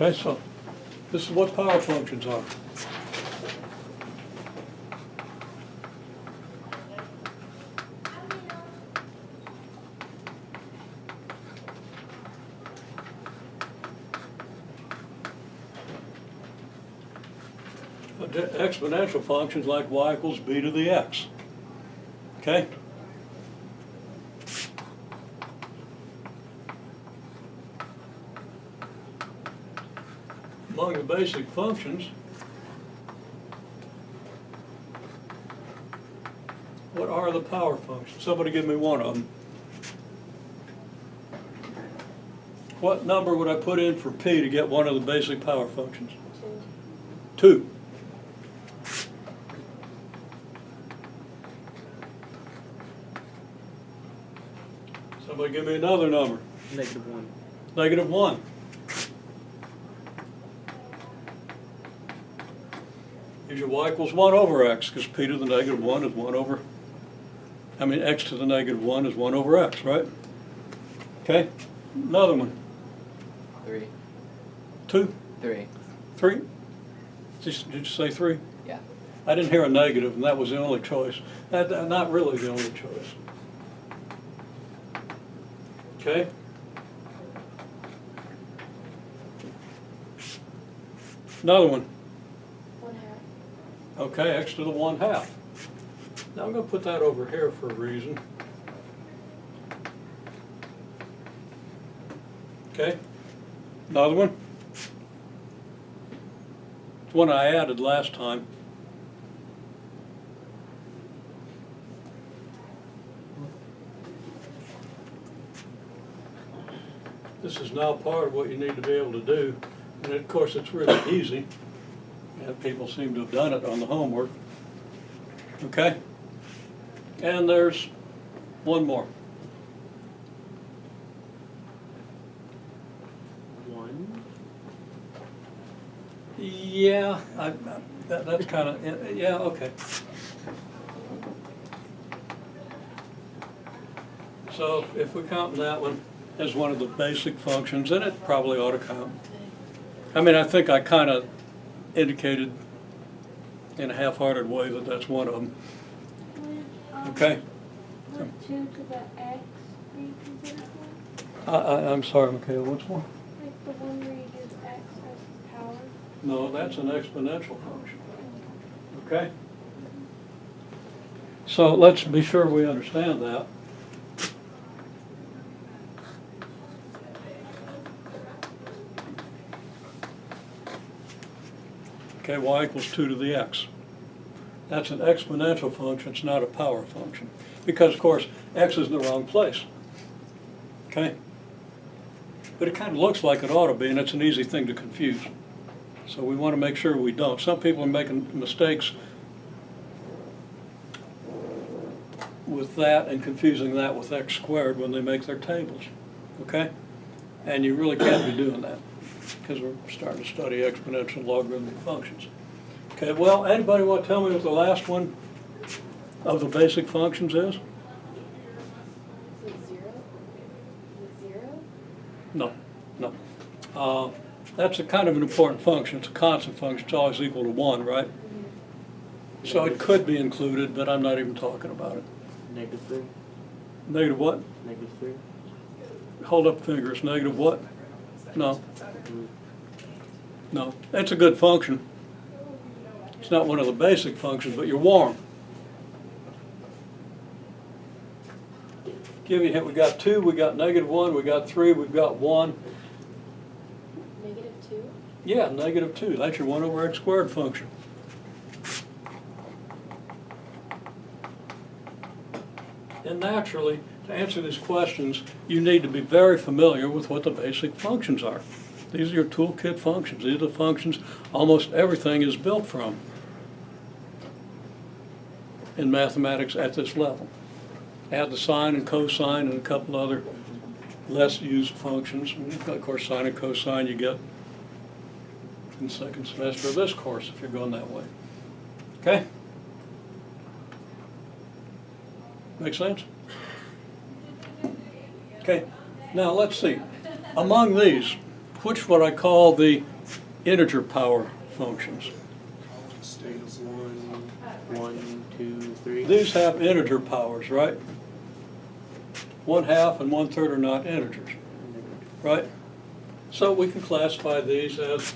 Okay, so this is what power functions are. Exponential functions like y equals b to the x. Okay? Among the basic functions, what are the power functions? Somebody give me one of them. What number would I put in for p to get one of the basic power functions? 2. Somebody give me another number. -1. -1. Is your y equals 1 over x, because p to the -1 is 1 over, x to the -1 is 1 over x, right? Okay, another one. 3. 2? 3. 3? Did you say 3? Yeah. I didn't hear a negative, and that was the only choice. Not really the only choice. Okay? Another one. 1/2. Okay, x to the 1/2. Now I'm going to put that over here for a reason. Okay? Another one. It's one I added last time. This is now part of what you need to be able to do. And of course, it's really easy. And people seem to have done it on the homework. Okay? And there's one more. 1. Yeah, that's kind of, yeah, okay. So if we count that one as one of the basic functions, then it probably ought to count. I think I kind of indicated in a half-hearted way that that's one of them. Okay? Would 2 to the x be considered one? I'm sorry, Michaela, what's one? Like the one where you use x as power? No, that's an exponential function. Okay? So let's be sure we understand that. Okay, y equals 2 to the x. That's an exponential function, it's not a power function. Because, of course, x is in the wrong place. Okay? But it kind of looks like it ought to be, and it's an easy thing to confuse. So we want to make sure we don't. Some people are making mistakes with that and confusing that with x squared when they make their tables. Okay? And you really can't be doing that, because we're starting to study exponential logarithmic functions. Okay, well, anybody want to tell me what the last one of the basic functions is? Is it 0? Is it 0? No, no. That's a kind of an important function. It's a constant function. It's always equal to 1, right? So it could be included, but I'm not even talking about it. -3. Negative what? -3. Hold up fingers. Negative what? No. No. That's a good function. It's not one of the basic functions, but you're warm. Give you a hint. We got 2, we got -1, we got 3, we've got 1. -2? Yeah, -2. That's your 1 over x squared function. And naturally, to answer these questions, you need to be very familiar with what the basic functions are. These are your toolkit functions. These are the functions almost everything is built from in mathematics at this level. Add the sine and cosine and a couple other less used functions. And of course, sine and cosine you get in the second semester of this course if you're going that way. Okay? Make sense? Okay, now let's see. Among these, which what I call the integer power functions. State of 1, 1, 2, 3. These have integer powers, right? 1/2 and 1/3 are not integers, right? So we can classify these as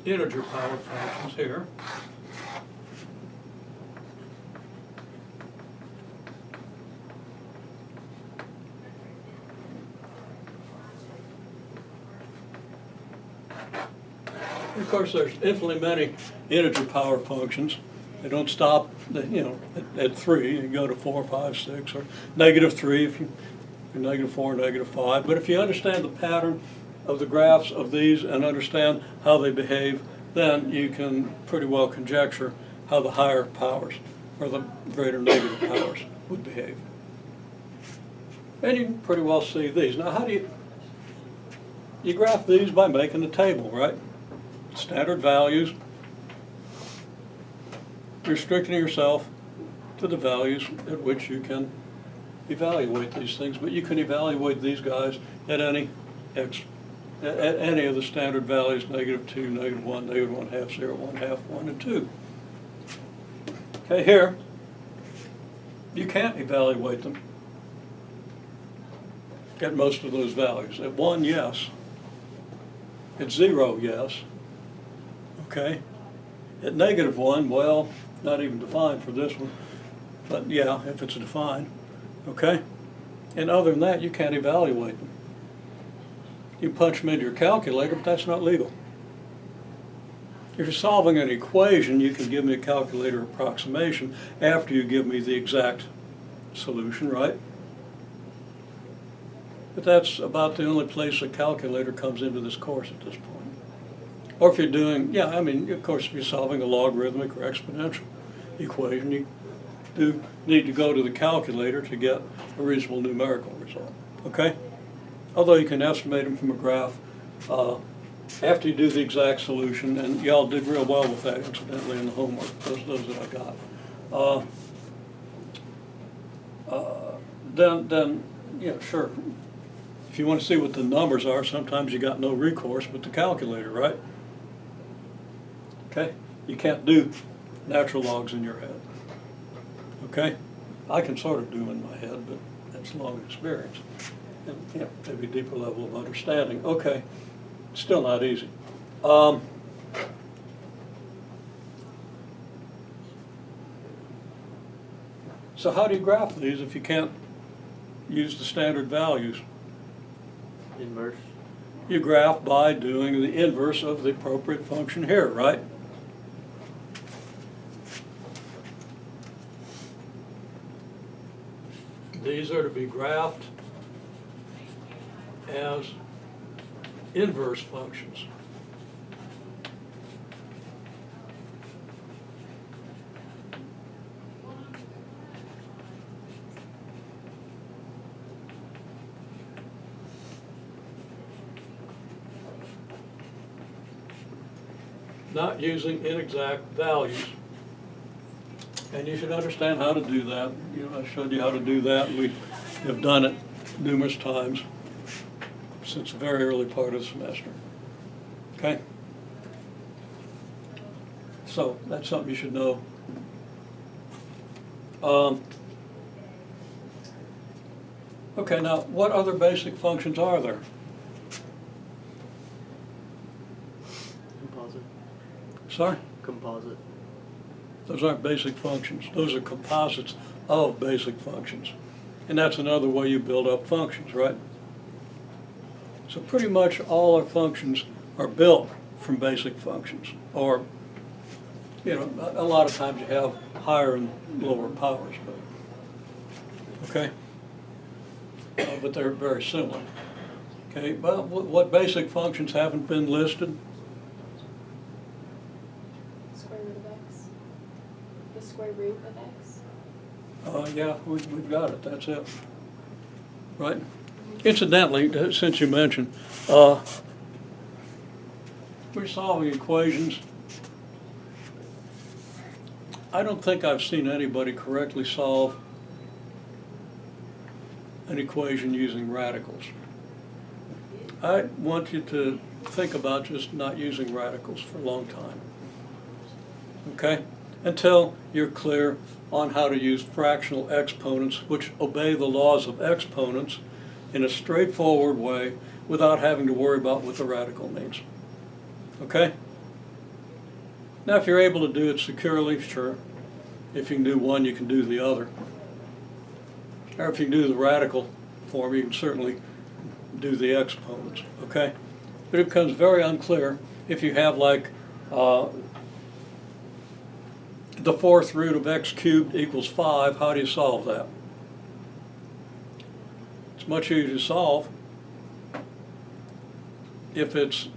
integer power functions here. Of course, there's infinitely many integer power functions. They don't stop, at 3. You go to 4, 5, 6, or -3 if you're -4, -5. But if you understand the pattern of the graphs of these and understand how they behave, then you can pretty well conjecture how the higher powers or the greater negative powers would behave. And you can pretty well see these. Now, how do you graph these by making a table, right? Standard values, restricting yourself to the values at which you can evaluate these things, but you can evaluate these guys at any x, at any of the standard values, -2, -1, -1/2, 0, 1/2, 1, and 2. Okay, here, you can't evaluate them at most of those values. At 1, yes. At 0, yes. Okay. At -1, well, not even defined for this one, but yeah, if it's defined. Okay. And other than that, you can't evaluate them. You punch them into your calculator, but that's not legal. If you're solving an equation, you can give me a calculator approximation after you give me the exact solution, right? But that's about the only place a calculator comes into this course at this point. Or if you're doing, of course, if you're solving a logarithmic or exponential equation, you do need to go to the calculator to get a reasonable numerical result, okay? Although you can estimate them from a graph after you do the exact solution, and y'all did real well with that, incidentally, in the homework, those that I got. Then, sure. If you want to see what the numbers are, sometimes you got no recourse but the calculator, right? Okay? You can't do natural logs in your head. Okay? I can sort of do them in my head, but that's long experience. And, maybe a deeper level of understanding. Okay. Still not easy. So how do you graph these if you can't use the standard values? Inverse. You graph by doing the inverse of the appropriate function here, right? These are to be graphed as inverse functions. Not using inexact values. And you should understand how to do that. I showed you how to do that, and we have done it numerous times since the very early part of the semester. Okay? So that's something you should know. Okay, now what other basic functions are there? Composite. Sorry? Composite. Those aren't basic functions. Those are composites of basic functions. And that's another way you build up functions, right? So pretty much all our functions are built from basic functions. Or, a lot of times you have higher and lower powers, but, okay? But they're very similar. Okay, well, what basic functions haven't been listed? Square root of x. The square root of x. Yeah, we've got it, that's it. Right? Incidentally, since you mentioned, we're solving equations I don't think I've seen anybody correctly solve an equation using radicals. I want you to think about just not using radicals for a long time, okay? Until you're clear on how to use fractional exponents, which obey the laws of exponents in a straightforward way without having to worry about what the radical means, okay? Now, if you're able to do it securely, sure. If you can do one, you can do the other. Or if you can do the radical form, you can certainly do the exponents, okay? But it becomes very unclear if you have like the fourth root of x cubed equals 5, how do you solve that? It's much easier to solve if it's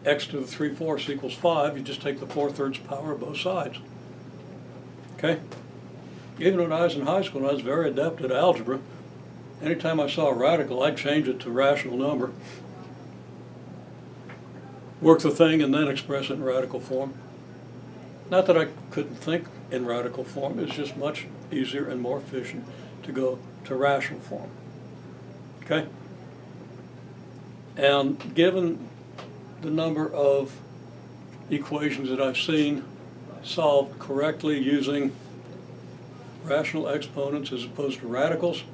x to the 3/4 equals 5, you just take the 4/3 power of both sides. Okay? Even when I was in high school and I was very adept at algebra, anytime I saw a radical, I'd change it to a rational number, work the thing, and then express it in radical form. Not that I couldn't think in radical form, it's just much easier and more efficient to go to rational form. Okay? And given the number of equations that I've seen solved correctly using rational exponents as opposed to radicals,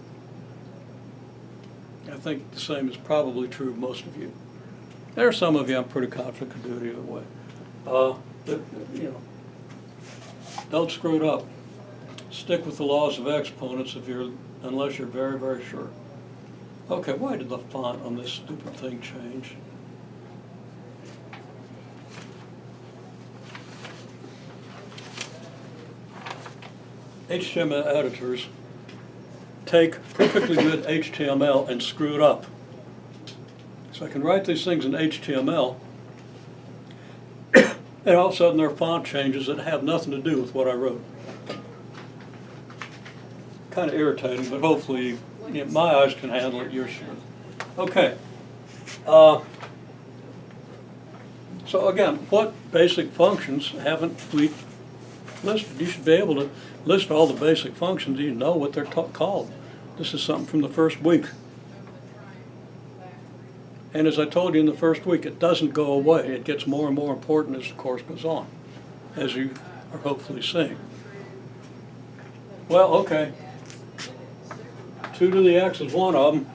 I think the same is probably true of most of you. There are some of you I'm pretty confident could do it either way. But, you know, don't screw it up. Stick with the laws of exponents unless you're very, very sure. Okay, why did the font on this stupid thing change? HTML editors take perfectly good HTML and screw it up. So I can write these things in HTML, and all of a sudden there are font changes that have nothing to do with what I wrote. Kind of irritating, but hopefully my eyes can handle it, yours should. Okay. So again, what basic functions haven't we listed? You should be able to list all the basic functions. You know what they're called. This is something from the first week. And as I told you in the first week, it doesn't go away. It gets more and more important as the course goes on, as you are hopefully seeing. Well, okay. 2 to the x is one of them.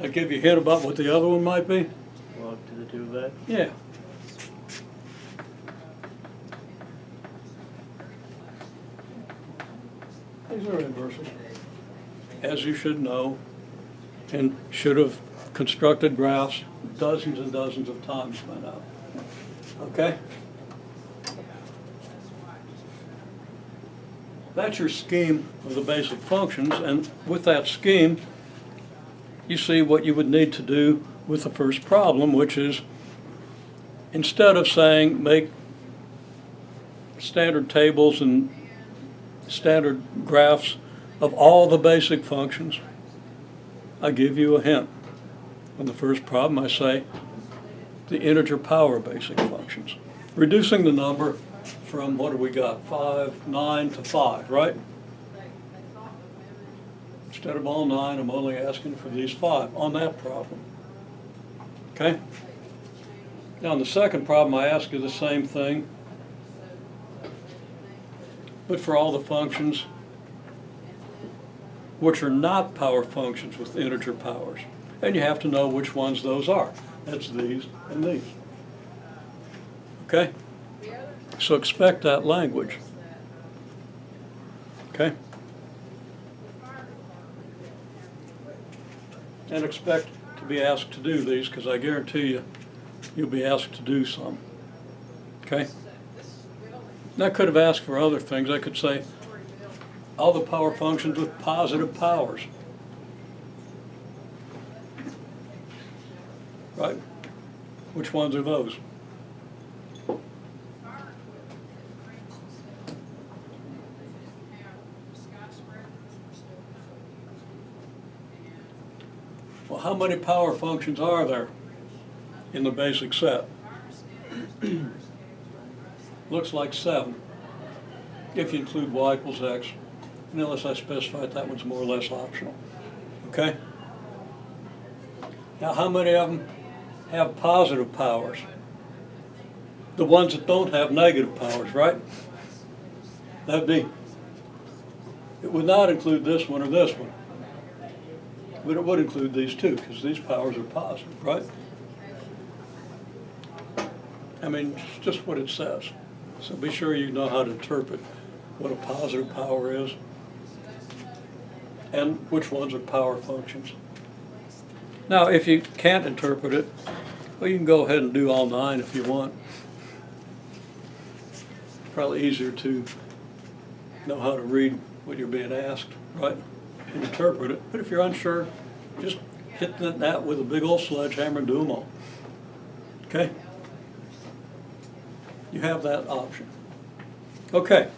I give you a hint about what the other one might be? Log to the 2 of that. Yeah. These are inverses, as you should know, and should have constructed graphs dozens and dozens of times by now. Okay? That's your scheme of the basic functions, and with that scheme, you see what you would need to do with the first problem, which is instead of saying make standard tables and standard graphs of all the basic functions, I give you a hint. On the first problem, I say the integer power basic functions, reducing the number from, what do we got, 9 to 5, right? Instead of all 9, I'm only asking for these 5 on that problem. Okay? Now, on the second problem, I ask you the same thing, but for all the functions which are not power functions with integer powers. And you have to know which ones those are. That's these and these. Okay? So expect that language. Okay? And expect to be asked to do these, because I guarantee you, you'll be asked to do some. Okay? And I could have asked for other things. I could say all the power functions with positive powers. right? Which ones are those? Well, how many power functions are there in the basic set? Looks like 7, if you include y equals x. And unless I specify it, that one's more or less optional. Okay? Now, how many of them have positive powers? The ones that don't have negative powers, right? That'd be, it would not include this one or this one. But it would include these two, because these powers are positive, right? I mean, it's just what it says. So be sure you know how to interpret what a positive power is and which ones are power functions. Now, if you can't interpret it, well, you can go ahead and do all 9 if you want. It's probably easier to know how to read what you're being asked, right? And interpret it. But if you're unsure, just hit that with a big old sledgehammer and do them all. Okay? You have that option. Okay.